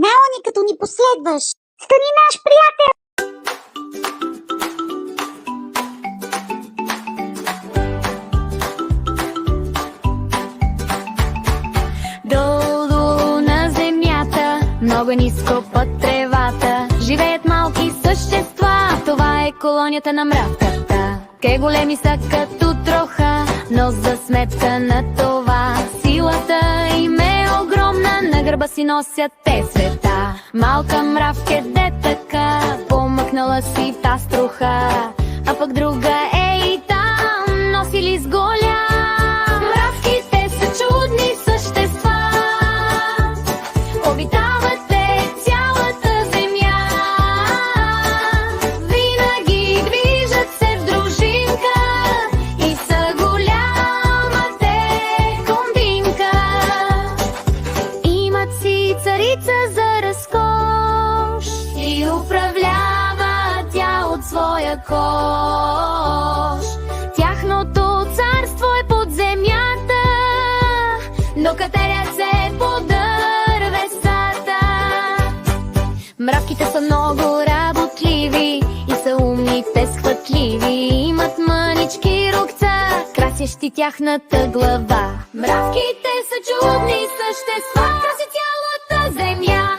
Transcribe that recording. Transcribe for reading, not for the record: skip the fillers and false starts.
канала ни, като ни последваш. Стани наш приятел! Долу на земята, много ниско под тревата, живеят малки същества. Това е колонията на мравката. Те големи са като троха, но за сметка на това силата им е огромна. На гърба си носят те света. Малка мравка е така, помъкнала си в таз троха, а пък друга е и там, носи ли с голям. Мравките са чудни същества, обитават те цялата земя. Винаги движат се в дружинка и са голяма те комбинка. Имат си царица за разкош и управлява тя от своя кош. Тяхното царство е под земята, но катерят се по дървесата. Мравките са много работливи и са умни, те схватливи. Имат мънички рукца, красещи тяхната глава. Мравките са чудни същества, красят цялата земя.